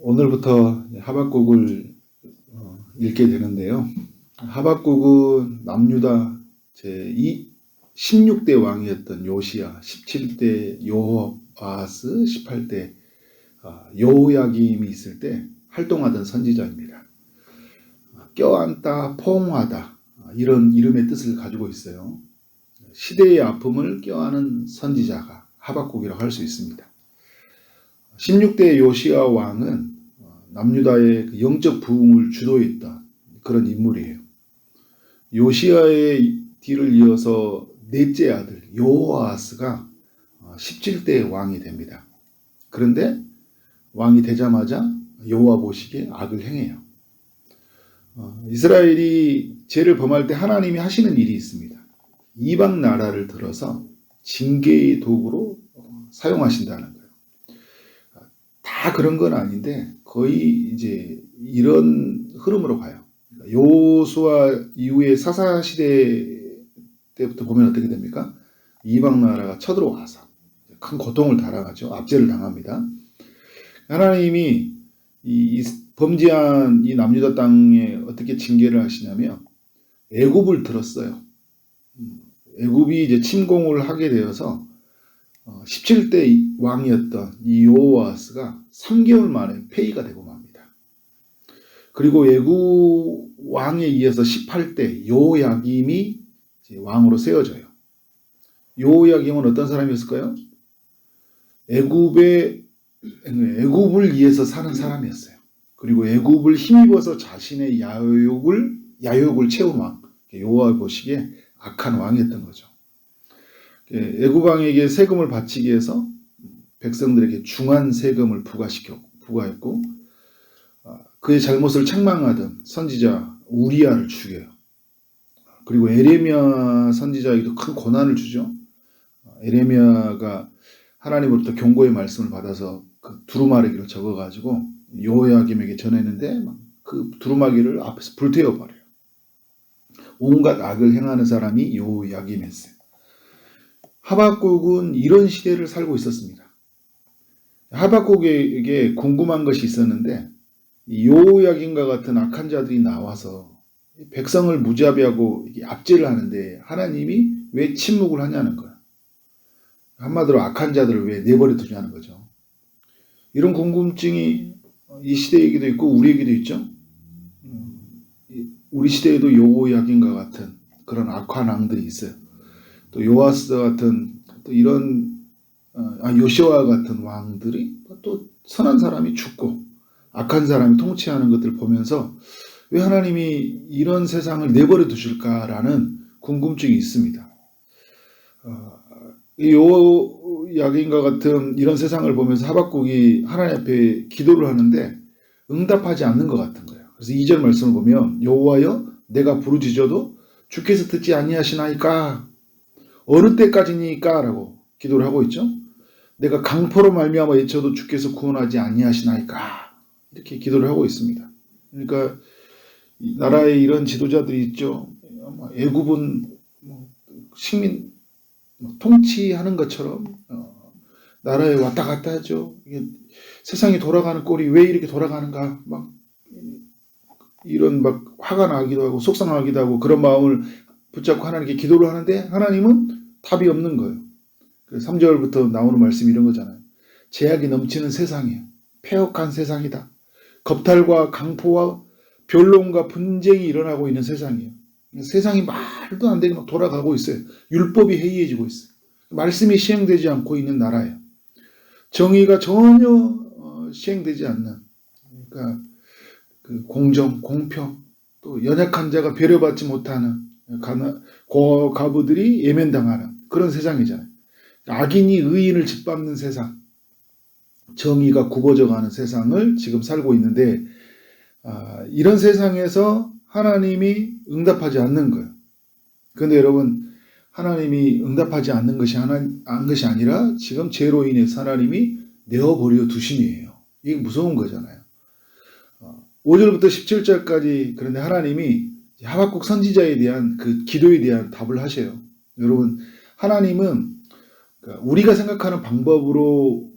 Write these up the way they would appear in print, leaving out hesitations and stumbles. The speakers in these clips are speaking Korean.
오늘부터 하박국을 읽게 되는데요. 하박국은 남유다 제16대 왕이었던 요시야, 17대 요아스, 18대 여호야김이 있을 때 활동하던 선지자입니다. 껴안다, 포옹하다 이런 이름의 뜻을 가지고 있어요. 시대의 아픔을 껴안은 선지자가 하박국이라고 할 수 있습니다. 16대 요시야 왕은 남유다의 영적 부흥을 주도했던 그런 인물이에요. 요시야의 뒤를 이어서 넷째 아들 요아스가 17대 왕이 됩니다. 그런데 왕이 되자마자 여호와 보시기에 악을 행해요. 이스라엘이 죄를 범할 때 하나님이 하시는 일이 있습니다. 이방 나라를 들어서 징계의 도구로 사용하신다는 거예요. 다 그런 건 아닌데 거의 이제 이런 흐름으로 가요. 요수아 이후에 사사시대 때부터 보면 어떻게 됩니까? 이방 나라가 쳐들어와서 큰 고통을 당하죠. 압제를 당합니다. 하나님이 이 범죄한 이 남유다 땅에 어떻게 징계를 하시냐면 애굽을 들었어요. 애굽이 이제 침공을 하게 되어서 17대 왕이었던 이 여호아스가 3개월 만에 폐위가 되고 맙니다. 그리고 애굽 왕에 이어서 18대 여호야김이 왕으로 세워져요. 여호야김은 어떤 사람이었을까요? 애굽을 위해서 사는 사람이었어요. 그리고 애굽을 힘입어서 자신의 야욕을 채운 왕, 여호와 보시기에 악한 왕이었던 거죠. 애굽 왕에게 세금을 바치기 위해서 백성들에게 중한 세금을 부과했고 그의 잘못을 책망하던 선지자 우리야를 죽여요. 그리고 에레미야 선지자에게도 큰 고난을 주죠. 에레미야가 하나님으로부터 경고의 말씀을 받아서 그 두루마리기를 적어가지고 여호야김에게 전했는데 그 두루마기를 앞에서 불태워버려요. 온갖 악을 행하는 사람이 여호야김이었어요. 하박국은 이런 시대를 살고 있었습니다. 하박국에게 궁금한 것이 있었는데 여호야김과 같은 악한 자들이 나와서 백성을 무자비하고 압제를 하는데 하나님이 왜 침묵을 하냐는 거예요. 한마디로 악한 자들을 왜 내버려 두냐는 거죠. 이런 궁금증이 이 시대에게도 있고 우리에게도 있죠. 우리 시대에도 여호야김과 같은 그런 악한 왕들이 있어요. 또 요아스 같은 또 이런 요시와 같은 왕들이 또 선한 사람이 죽고 악한 사람이 통치하는 것들을 보면서 왜 하나님이 이런 세상을 내버려 두실까라는 궁금증이 있습니다. 이 여호야김과 같은 이런 세상을 보면서 하박국이 하나님 앞에 기도를 하는데 응답하지 않는 것 같은 거예요. 그래서 2절 말씀을 보면 여호와여 내가 부르짖어도 주께서 듣지 아니하시나이까 어느 때까지니까 라고 기도를 하고 있죠. 내가 강포로 말미암아 외쳐도 주께서 구원하지 아니하시나이까 이렇게 기도를 하고 있습니다. 그러니까 이 나라에 이런 지도자들이 있죠. 애굽은 식민 통치하는 것처럼 나라에 왔다 갔다 하죠. 세상이 돌아가는 꼴이 왜 이렇게 돌아가는가 이런 화가 나기도 하고 속상하기도 하고 그런 마음을 붙잡고 하나님께 기도를 하는데 하나님은 답이 없는 거예요. 3절부터 나오는 말씀이 이런 거잖아요. 죄악이 넘치는 세상이에요. 폐역한 세상이다. 겁탈과 강포와 변론과 분쟁이 일어나고 있는 세상이에요. 세상이 말도 안 되게 막 돌아가고 있어요. 율법이 해이해지고 있어요. 말씀이 시행되지 않고 있는 나라예요. 정의가 전혀 시행되지 않는 그러니까 그 공정, 공평, 또 연약한 자가 배려받지 못하는 고가부들이 예면당하는 그런 세상이잖아요. 악인이 의인을 짓밟는 세상, 정의가 굽어져가는 세상을 지금 살고 있는데 이런 세상에서 하나님이 응답하지 않는 거예요. 그런데 여러분 하나님이 응답하지 않는 것이 아니라 지금 죄로 인해서 하나님이 내어버려 두심이에요. 이게 무서운 거잖아요. 5절부터 17절까지 그런데 하나님이 하박국 선지자에 대한 그 기도에 대한 답을 하셔요. 여러분 하나님은 우리가 생각하는 방법으로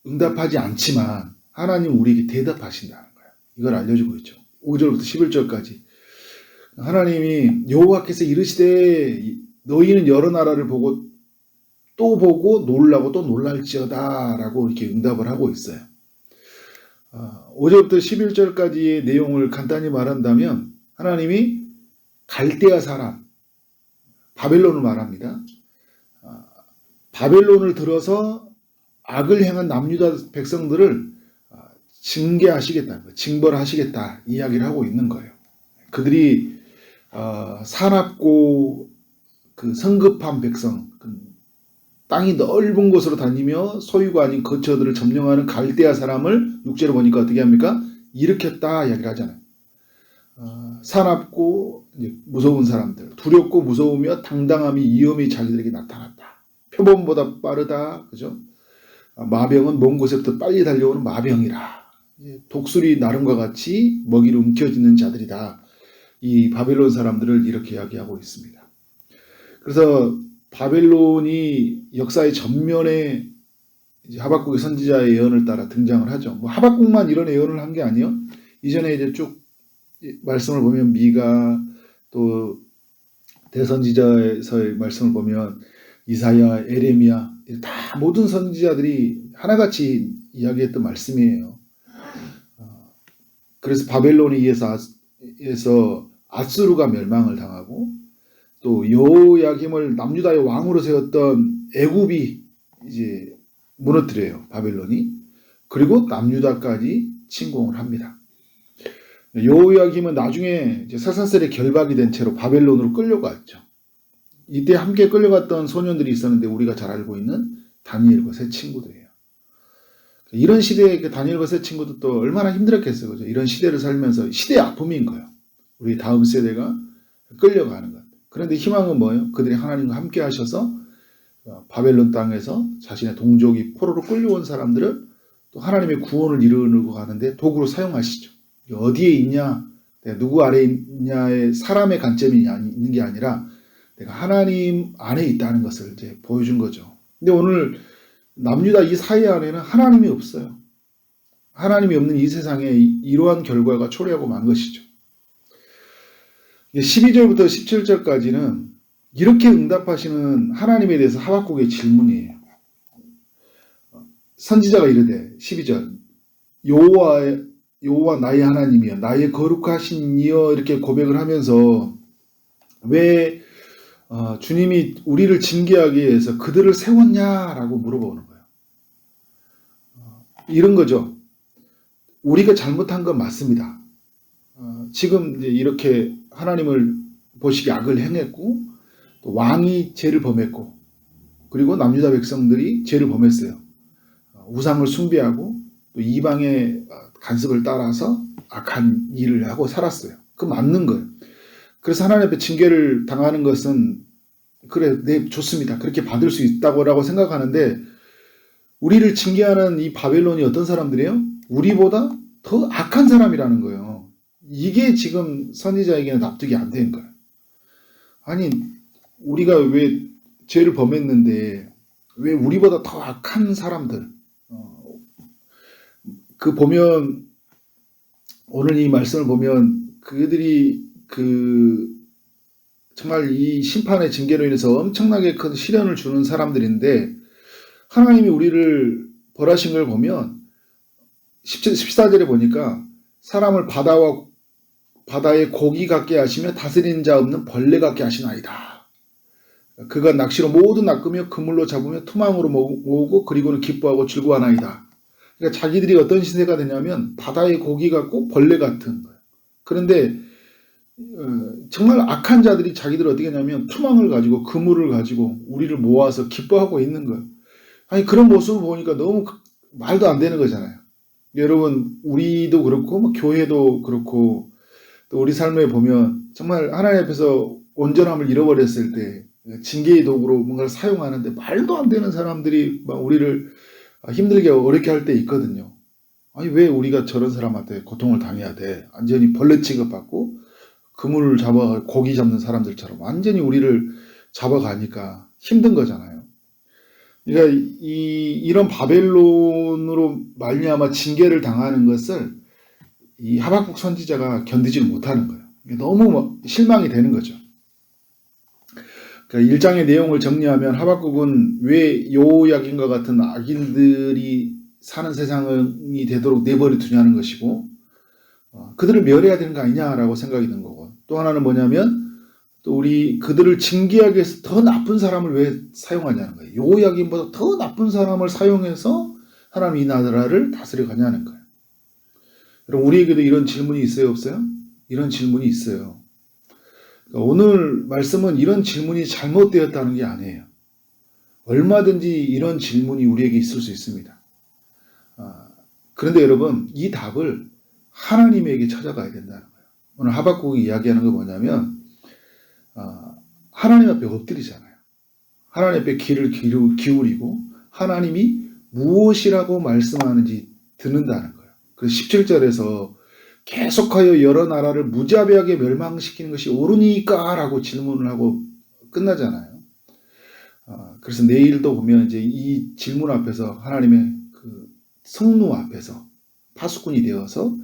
응답하지 않지만 하나님 우리에게 대답하신다는 거예요. 이걸 알려주고 있죠. 5절부터 11절까지 하나님이 여호와께서 이르시되 너희는 여러 나라를 보고 또 보고 놀라고 또 놀랄지어다 라고 이렇게 응답을 하고 있어요. 5절부터 11절까지의 내용을 간단히 말한다면 하나님이 갈대아 사람 바벨론을 말합니다. 바벨론을 들어서 악을 행한 남유다 백성들을 징계하시겠다, 징벌하시겠다 이야기를 하고 있는 거예요. 그들이 사납고 그 성급한 백성, 땅이 넓은 곳으로 다니며 소유가 아닌 거처들을 점령하는 갈대아 사람을 6절에 보니까 어떻게 합니까? 일으켰다 이야기를 하잖아요. 사납고 무서운 사람들, 두렵고 무서우며 당당함이 위엄이 자기들에게 나타났다. 표범보다 빠르다, 그죠? 마병은 먼 곳에부터 빨리 달려오는 마병이라. 독수리 나름과 같이 먹이를 움켜쥐는 자들이다. 이 바벨론 사람들을 이렇게 이야기하고 있습니다. 그래서 바벨론이 역사의 전면에 이제 하박국의 선지자의 예언을 따라 등장을 하죠. 뭐 하박국만 이런 예언을 한 게 아니에요. 이전에 이제 쭉 말씀을 보면 미가 또 대선지자에서의 말씀을 보면 이사야, 에레미야 다 모든 선지자들이 하나같이 이야기했던 말씀이에요. 그래서 바벨론에 의해서 아수르가 멸망을 당하고 또 여호야김을 남유다의 왕으로 세웠던 애굽이 이제 무너뜨려요. 바벨론이. 그리고 남유다까지 침공을 합니다. 여호야김은 나중에 이제 사사셀에 결박이 된 채로 바벨론으로 끌려갔죠. 이때 함께 끌려갔던 소년들이 있었는데 우리가 잘 알고 있는 다니엘과 세 친구들이에요. 이런 시대에 다니엘과 세 친구도 얼마나 힘들었겠어요. 그죠? 이런 시대를 살면서 시대의 아픔인 거예요. 우리 다음 세대가 끌려가는 것. 그런데 희망은 뭐예요? 그들이 하나님과 함께 하셔서 바벨론 땅에서 자신의 동족이 포로로 끌려온 사람들을 또 하나님의 구원을 이루려고 하는데 도구로 사용하시죠. 어디에 있냐, 내가 누구 아래에 있냐의 사람의 관점이 있는 게 아니라 내가 하나님 안에 있다는 것을 이제 보여준 거죠. 근데 오늘 남유다 이 사회 안에는 하나님이 없어요. 하나님이 없는 이 세상에 이러한 결과가 초래하고 만 것이죠. 12절부터 17절까지는 이렇게 응답하시는 하나님에 대해서 하박국의 질문이에요. 선지자가 이르되 12절 여호와 나의 하나님이여 나의 거룩하신 이여 이렇게 고백을 하면서 왜 주님이 우리를 징계하기 위해서 그들을 세웠냐라고 물어보는 거예요. 이런 거죠. 우리가 잘못한 건 맞습니다. 지금 이제 이렇게 하나님을 보시기에 악을 행했고 또 왕이 죄를 범했고 그리고 남유다 백성들이 죄를 범했어요. 우상을 숭배하고 또 이방의 간섭을 따라서 악한 일을 하고 살았어요. 그 맞는 거예요. 그래서 하나님 앞에 징계를 당하는 것은 그래, 네, 좋습니다. 그렇게 받을 수 있다고 생각하는데 우리를 징계하는 이 바벨론이 어떤 사람들이에요? 우리보다 더 악한 사람이라는 거예요. 이게 지금 선지자에게는 납득이 안 된 거예요. 아니, 우리가 왜 죄를 범했는데 왜 우리보다 더 악한 사람들 그 보면 오늘 이 말씀을 보면 그들이 정말 이 심판의 징계로 인해서 엄청나게 큰 시련을 주는 사람들인데 하나님이 우리를 벌하신 걸 보면 14절에 보니까 사람을 바다의 고기 같게 하시며 다스리는 자 없는 벌레 같게 하시나이다. 그가 낚시로 모두 낚으며 그물로 잡으며 투망으로 모으고 그리고는 기뻐하고 즐거워하나이다. 그러니까 자기들이 어떤 신세가 되냐면 바다의 고기 같고 벌레 같은 거예요. 그런데 정말 악한 자들이 자기들 어떻게 하냐면 투망을 가지고 그물을 가지고 우리를 모아서 기뻐하고 있는 거예요. 아니 그런 모습을 보니까 너무 말도 안 되는 거잖아요. 여러분 우리도 그렇고 뭐 교회도 그렇고 또 우리 삶에 보면 정말 하나님 앞에서 온전함을 잃어버렸을 때 징계의 도구로 뭔가를 사용하는데 말도 안 되는 사람들이 막 우리를 힘들게 어렵게 할 때 있거든요. 아니 왜 우리가 저런 사람한테 고통을 당해야 돼? 완전히 벌레 취급받고 그물을 잡아 고기 잡는 사람들처럼 완전히 우리를 잡아가니까 힘든 거잖아요. 그러니까 이런 바벨론으로 말미암아 징계를 당하는 것을 이 하박국 선지자가 견디지를 못하는 거예요. 너무 실망이 되는 거죠. 그러니까 1장의 내용을 정리하면 하박국은 왜 여호야긴과 같은 악인들이 사는 세상이 되도록 내버려 두냐는 것이고, 그들을 멸해야 되는 거 아니냐라고 생각이 든 거고, 또 하나는 뭐냐면 또 우리 그들을 징계하기 위해서 더 나쁜 사람을 왜 사용하냐는 거예요. 여호야긴보다 더 나쁜 사람을 사용해서 하나님이 이 나라를 다스려 가냐는 거예요. 여러분, 우리에게도 이런 질문이 있어요, 없어요? 이런 질문이 있어요. 그러니까 오늘 말씀은 이런 질문이 잘못되었다는 게 아니에요. 얼마든지 이런 질문이 우리에게 있을 수 있습니다. 그런데 여러분, 이 답을 하나님에게 찾아가야 된다는 거예요. 오늘 하박국이 이야기하는 건 뭐냐면 하나님 앞에 엎드리잖아요. 하나님 앞에 귀를 기울이고 하나님이 무엇이라고 말씀하는지 듣는다는 거예요. 그래서 17절에서 계속하여 여러 나라를 무자비하게 멸망시키는 것이 옳으니까 라고 질문을 하고 끝나잖아요. 그래서 내일도 보면 이제 이 질문 앞에서 하나님의 그 성루 앞에서 파수꾼이 되어서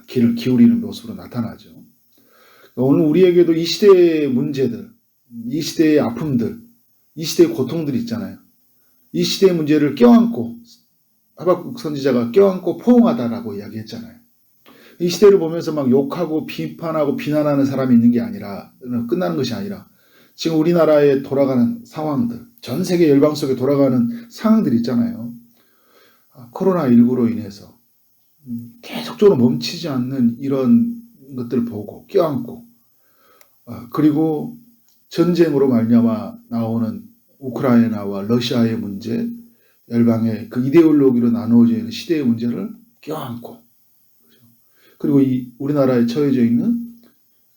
귀를 기울이는 모습으로 나타나죠. 오늘 우리에게도 이 시대의 문제들, 이 시대의 아픔들, 이 시대의 고통들이 있잖아요. 이 시대의 문제를 껴안고 하박국 선지자가 껴안고 포옹하다라고 이야기했잖아요. 이 시대를 보면서 막 욕하고 비판하고 비난하는 사람이 있는 게 아니라, 끝나는 것이 아니라 지금 우리나라에 돌아가는 상황들, 전 세계 열방 속에 돌아가는 상황들이 있잖아요. 코로나19로 인해서 계속적으로 멈추지 않는 이런 것들을 보고 껴안고, 그리고 전쟁으로 말미암아 나오는 우크라이나와 러시아의 문제, 열방의 그 이데올로기로 나누어져 있는 시대의 문제를 껴안고, 그리고 이 우리나라에 처해져 있는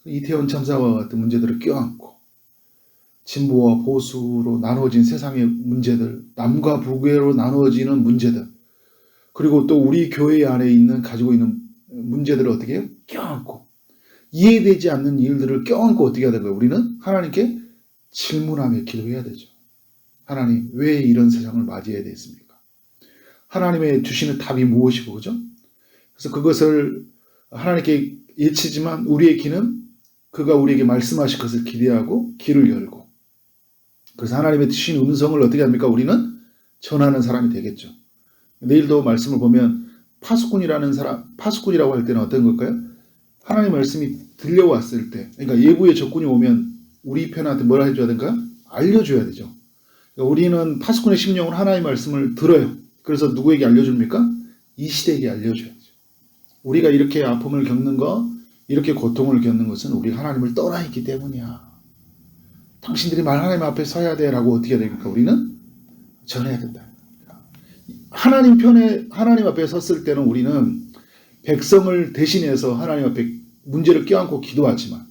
이태원 참사와 같은 문제들을 껴안고, 진보와 보수로 나누어진 세상의 문제들, 남과 북으로 나누어지는 문제들, 그리고 또 우리 교회 안에 있는 가지고 있는 문제들을 어떻게 해요? 껴안고, 이해되지 않는 일들을 껴안고 어떻게 해야 되는 거예요? 우리는 하나님께 질문하며 기도해야 되죠. 하나님, 왜 이런 세상을 맞이해야 됐습니까? 하나님의 주시는 답이 무엇이고, 그죠? 그래서 그것을 하나님께 예치지만 우리의 귀는 그가 우리에게 말씀하실 것을 기대하고 귀를 열고, 그래서 하나님의 주신 음성을 어떻게 합니까? 우리는 전하는 사람이 되겠죠. 내일도 말씀을 보면 파수꾼이라는 사람, 파수꾼이라고 할 때는 어떤 걸까요? 하나님의 말씀이 들려왔을 때, 그러니까 예부의 적군이 오면 우리 편한테 뭐라 해줘야 되는가? 알려줘야 되죠. 그러니까 우리는 파수꾼의 심령으로 하나님의 말씀을 들어요. 그래서 누구에게 알려줍니까? 이 시대에게 알려줘야죠. 우리가 이렇게 아픔을 겪는 거, 이렇게 고통을 겪는 것은 우리가 하나님을 떠나있기 때문이야. 당신들이 하나님 앞에 서야 돼 라고 어떻게 해야 됩니까? 우리는 전해야 된다. 하나님 편에, 하나님 앞에 섰을 때는 우리는 백성을 대신해서 하나님 앞에 문제를 껴안고 기도하지만,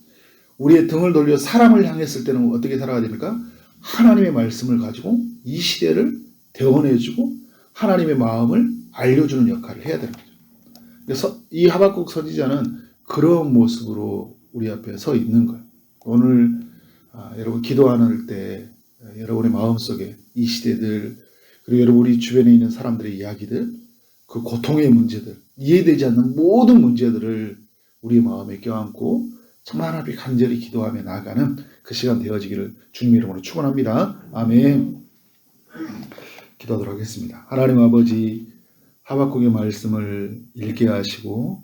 우리의 등을 돌려 사람을 향했을 때는 어떻게 살아야 됩니까? 하나님의 말씀을 가지고 이 시대를 대원해주고 하나님의 마음을 알려주는 역할을 해야 되는 거죠. 그래서 이 하박국 선지자는 그런 모습으로 우리 앞에 서 있는 거예요. 오늘 여러분 기도하는 때 여러분의 마음속에 이 시대들, 그리고 여러분 우리 주변에 있는 사람들의 이야기들, 그 고통의 문제들, 이해되지 않는 모든 문제들을 우리 마음에 껴안고 정말 하나님 간절히 기도하며 나아가는 그 시간 되어지기를 주님 이름으로 축원합니다. 아멘. 기도하도록 하겠습니다. 하나님 아버지, 하박국의 말씀을 읽게 하시고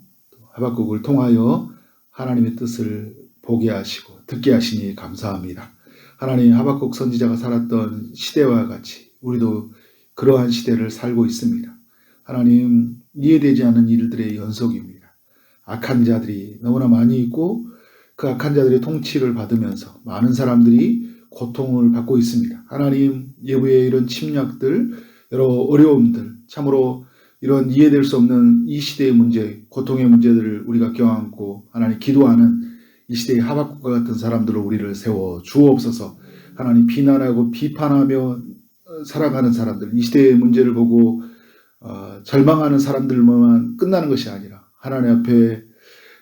하박국을 통하여 하나님의 뜻을 보게 하시고 듣게 하시니 감사합니다. 하나님, 하박국 선지자가 살았던 시대와 같이 우리도 그러한 시대를 살고 있습니다. 하나님, 이해되지 않는 일들의 연속입니다. 악한 자들이 너무나 많이 있고 그 악한 자들의 통치를 받으면서 많은 사람들이 고통을 받고 있습니다. 하나님, 예부의 이런 침략들, 여러 어려움들, 참으로 이런 이해될 수 없는 이 시대의 문제, 고통의 문제들을 우리가 껴안고 하나님 기도하는 이 시대의 하박국과 같은 사람들로 우리를 세워 주옵소서. 하나님, 비난하고 비판하며 살아가는 사람들, 이 시대의 문제를 보고 절망하는 사람들만 끝나는 것이 아니라 하나님 앞에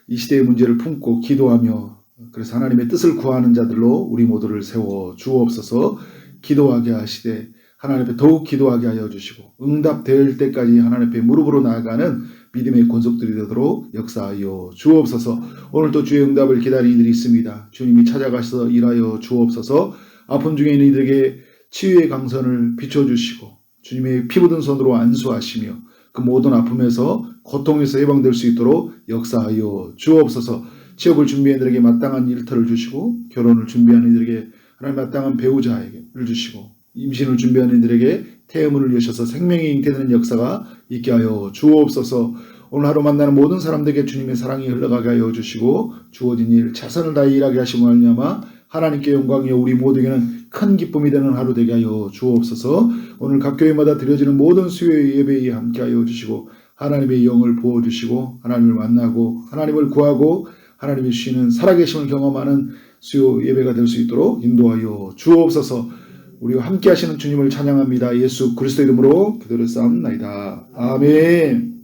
이 시대의 문제를 품고 기도하며, 그래서 하나님의 뜻을 구하는 자들로 우리 모두를 세워 주옵소서. 기도하게 하시되 하나님 앞에 더욱 기도하게 하여 주시고 응답될 때까지 하나님 앞에 무릎으로 나아가는 믿음의 권속들이 되도록 역사하여 주옵소서. 오늘도 주의 응답을 기다리는 이들이 있습니다. 주님이 찾아가셔서 일하여 주옵소서. 아픔 중에 있는 이들에게 치유의 강선을 비춰주시고 주님의 피 묻은 손으로 안수하시며 그 모든 아픔에서 고통에서 해방될 수 있도록 역사하여 주옵소서. 취업을 준비하는 이들에게 마땅한 일터를 주시고 결혼을 준비하는 이들에게 하나님 마땅한 배우자를 주시고 임신을 준비하는 이들에게 태음을 여셔서 생명이 잉태되는 역사가 있게 하여 주옵소서. 오늘 하루 만나는 모든 사람들에게 주님의 사랑이 흘러가게 하여 주시고 주어진 일 최선을 다해 일하게 하시고 말미암아 하나님께 영광이요 우리 모두에게는 큰 기쁨이 되는 하루 되게 하여 주옵소서. 오늘 각 교회마다 드려지는 모든 수요의 예배에 함께 하여 주시고 하나님의 영을 부어주시고 하나님을 만나고 하나님을 구하고 하나님이 주시는 살아계심을 경험하는 수요 예배가 될 수 있도록 인도하여 주옵소서. 우리와 함께 하시는 주님을 찬양합니다. 예수 그리스도 이름으로 기도를 쌓옵나이다. 아멘.